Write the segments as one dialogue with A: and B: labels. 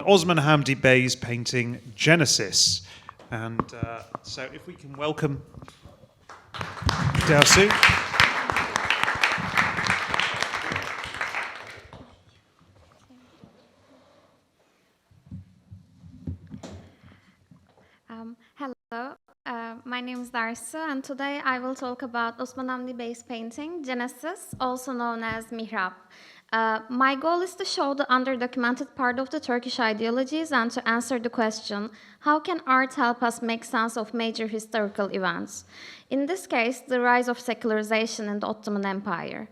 A: Osman Hamdi Bey's painting Genesis. And so if we can welcome Dersu.
B: Hello, my name is Dersu, and today I will talk about Osman Hamdi Bey's painting, Genesis, also known as Mihrab. My goal is to show the underdocumented part of the Turkish ideologies and to answer the question, how can art help us make sense of major historical events? In this case, the rise of secularization in the Ottoman Empire.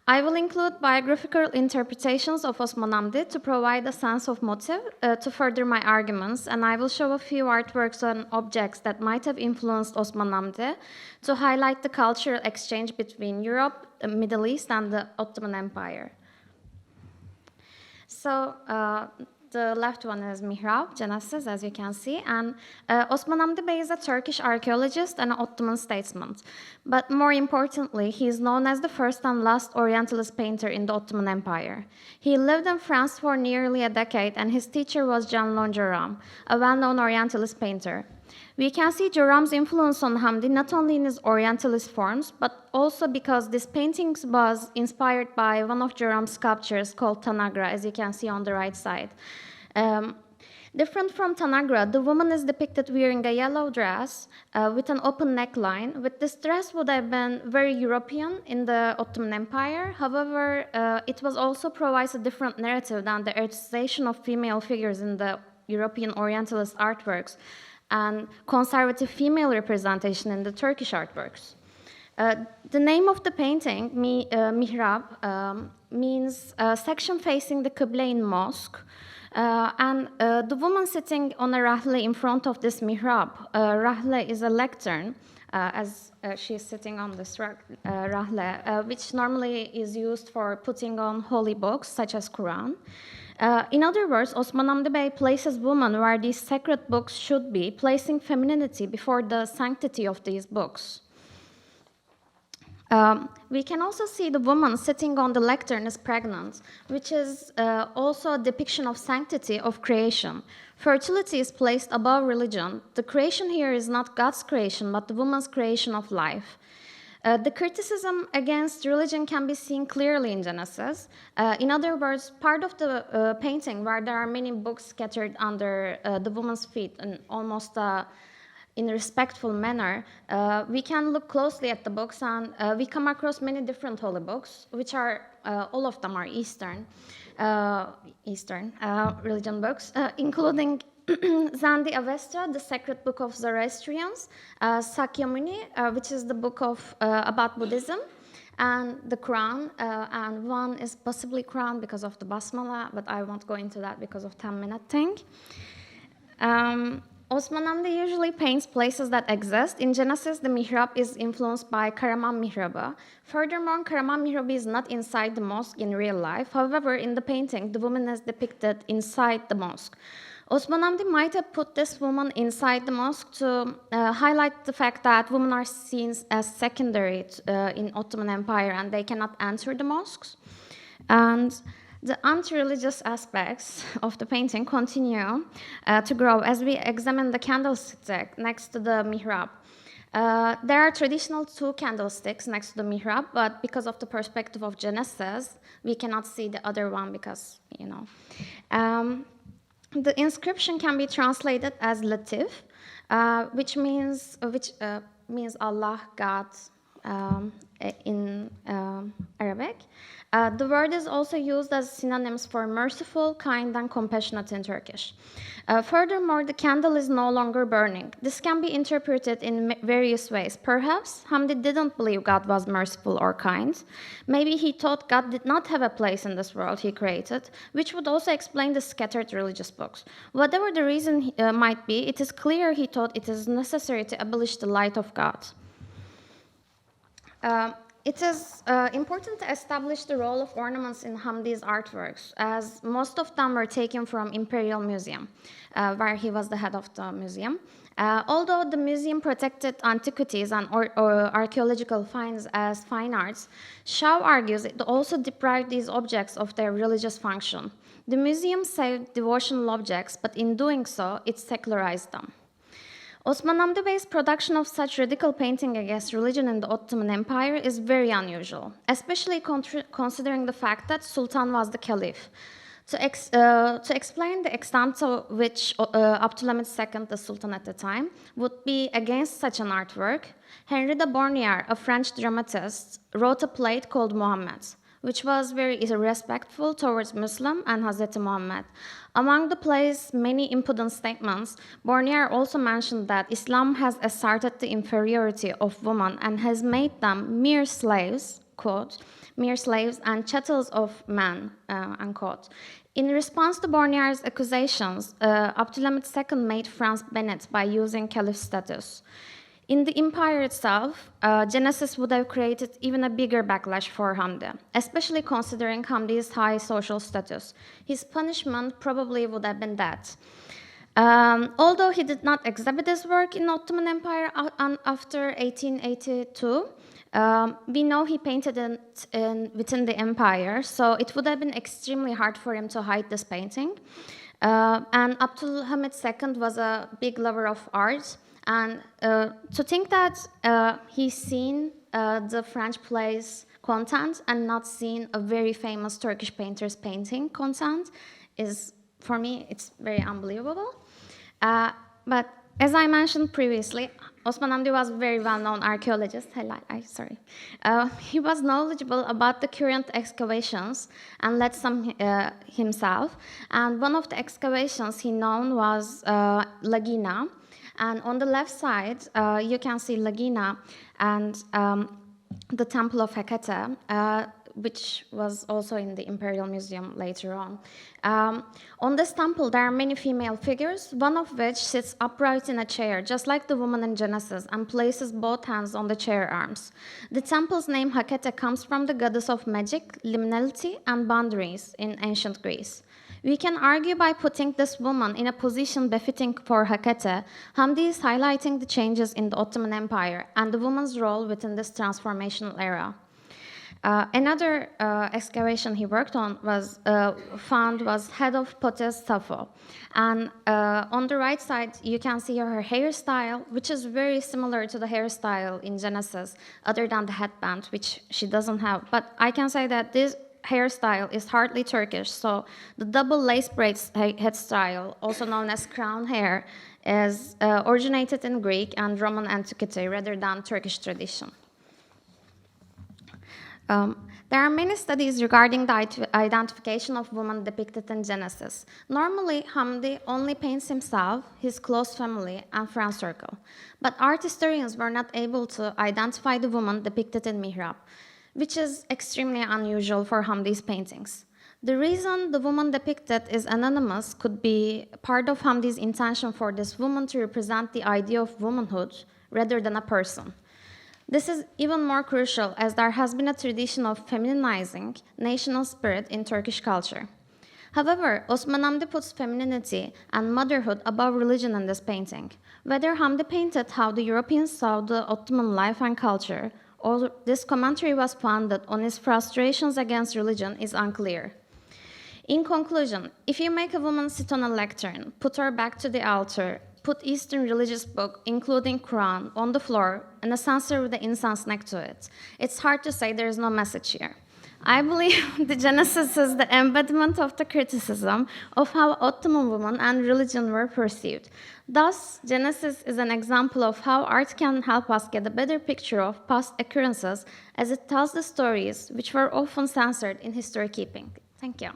B: I will include biographical interpretations of Osman Hamdi to provide a sense of motive to further my arguments, and I will show a few artworks and objects that might have influenced Osman Hamdi to highlight the cultural exchange between Europe, the Middle East, and the Ottoman Empire. So, the left one is Mihrab, Genesis, as you can see, and Osman Hamdi Bey is a Turkish archaeologist and an Ottoman statesman. But more importantly, he is known as the first and last Orientalist painter in the Ottoman Empire. He lived in France for nearly a decade, and his teacher was Jean Joram, a well-known Orientalist painter. We can see Joram's influence on Hamdi not only in his Orientalist forms, but also because this painting was inspired by one of Joram's sculptures called Tanagra, as you can see on the right side. Different from Tanagra, the woman is depicted wearing a yellow dress with an open neckline. With this dress would have been very European in the Ottoman Empire. However, it was also provides a different narrative than the eroticization of female figures in the European Orientalist artworks and conservative female representation in the Turkish artworks. The name of the painting, Mihrab, means section facing the Qibla in mosque. And the woman sitting on a rahle in front of this mihrab. Rahle is a lectern, as she is sitting on this rahle, which normally is used for putting on holy books, such as Quran. In other words, Osman Hamdi Bey places women where these sacred books should be, placing femininity before the sanctity of these books. We can also see the woman sitting on the lectern is pregnant, which is also a depiction of sanctity of creation. Fertility is placed above religion. The creation here is not God's creation, but the woman's creation of life. The criticism against religion can be seen clearly in Genesis. In other words, part of the painting where there are many books scattered under the woman's feet and almost in a respectful manner, we can look closely at the books and we come across many different holy books, which are, all of them are Eastern religion books, including Zandi Avesta, the sacred book of Zoroastrians, Sakyamuni, which is the book of about Buddhism, and the Quran, and one is possibly Quran because of the Basmala, but I won't go into that because of 10-minute thing. Osman Hamdi usually paints places that exist. In Genesis, the mihrab is influenced by Karaman Mihrabı. Furthermore, Karaman Mihrabı is not inside the mosque in real life. However, in the painting, the woman is depicted inside the mosque. Osman Hamdi might have put this woman inside the mosque to highlight the fact that women are seen as secondary in Ottoman Empire and they cannot enter the mosques. And the anti-religious aspects of the painting continue to grow as we examine the candlestick next to the mihrab. There are traditional 2 candlesticks next to the mihrab, but because of the perspective of Genesis, we cannot see the other one because, you know. The inscription can be translated as Latif, which means Allah, God, in Arabic. The word is also used as synonyms for merciful, kind, and compassionate in Turkish. Furthermore, the candle is no longer burning. This can be interpreted in various ways. Perhaps Hamdi didn't believe God was merciful or kind. Maybe he thought God did not have a place in this world he created, which would also explain the scattered religious books. Whatever the reason might be, it is clear he thought it is necessary to abolish the light of God. It is important to establish the role of ornaments in Hamdi's artworks, as most of them were taken from Imperial Museum, where he was the head of the museum. Although the museum protected antiquities and archaeological finds as fine arts, Shaw argues it also deprived these objects of their religious function. The museum saved devotional objects, but in doing so, it secularized them. Osman Hamdi Bey's production of such radical painting against religion in the Ottoman Empire is very unusual, especially considering the fact that Sultan was the caliph. To explain the extent to which Abdülhamid II, the Sultan at the time, would be against such an artwork, Henri de Bornier, a French dramatist, wrote a play called Mohammed, which was very irrespectful towards Muslim and Hazreti Muhammad. Among the play's many impudent statements, Bornier also mentioned that Islam has asserted the inferiority of women and has made them mere slaves, quote, mere slaves and chattels of men, unquote. In response to Bornier's accusations, Abdülhamid II made France Bennett by using caliph status. In the empire itself, Genesis would have created even a bigger backlash for Hamdi, especially considering Hamdi's high social status. His punishment probably would have been death. Although he did not exhibit his work in Ottoman Empire after 1882, we know he painted it within the empire, so it would have been extremely hard for him to hide this painting. And Abdülhamid II was a big lover of art, and to think that he's seen the French play's content and not seen a very famous Turkish painter's painting content is, for me, it's very unbelievable. But as I mentioned previously, Osman Hamdi was a very well-known archaeologist. He was knowledgeable about the current excavations and led some himself. And one of the excavations he known was Lagina. And on the left side, you can see Lagina and the Temple of Hecate, which was also in the Imperial Museum later on. On this temple, there are many female figures, one of which sits upright in a chair, just like the woman in Genesis, and places both hands on the chair arms. The temple's name Hecate comes from the goddess of magic, liminality, and boundaries in ancient Greece. We can argue by putting this woman in a position befitting for Hecate, Hamdi is highlighting the changes in the Ottoman Empire and the woman's role within this transformational era. Another excavation he worked on was head of Potes Sappho. And on the right side, you can see her hairstyle, which is very similar to the hairstyle in Genesis, other than the headband, which she doesn't have. But I can say that this hairstyle is hardly Turkish, so the double lace braids head style, also known as crown hair, is originated in Greek and Roman antiquity rather than Turkish tradition. There are many studies regarding the identification of women depicted in Genesis. Normally, Hamdi only paints himself, his close family, and friend circle. But art historians were not able to identify the woman depicted in Mihrab, which is extremely unusual for Hamdi's paintings. The reason the woman depicted is anonymous could be part of Hamdi's intention for this woman to represent the idea of womanhood rather than a person. This is even more crucial as there has been a tradition of feminizing national spirit in Turkish culture. However, Osman Hamdi puts femininity and motherhood above religion in this painting. Whether Hamdi painted how the Europeans saw the Ottoman life and culture, or this commentary was founded on his frustrations against religion is unclear. In conclusion, if you make a woman sit on a lectern, put her back to the altar, put Eastern religious book, including Quran, on the floor, and a censer with the incense next to it, it's hard to say there is no message here. I believe the Genesis is the embodiment of the criticism of how Ottoman women and religion were perceived. Thus, Genesis is an example of how art can help us get a better picture of past occurrences as it tells the stories which were often censored in history keeping. Thank you.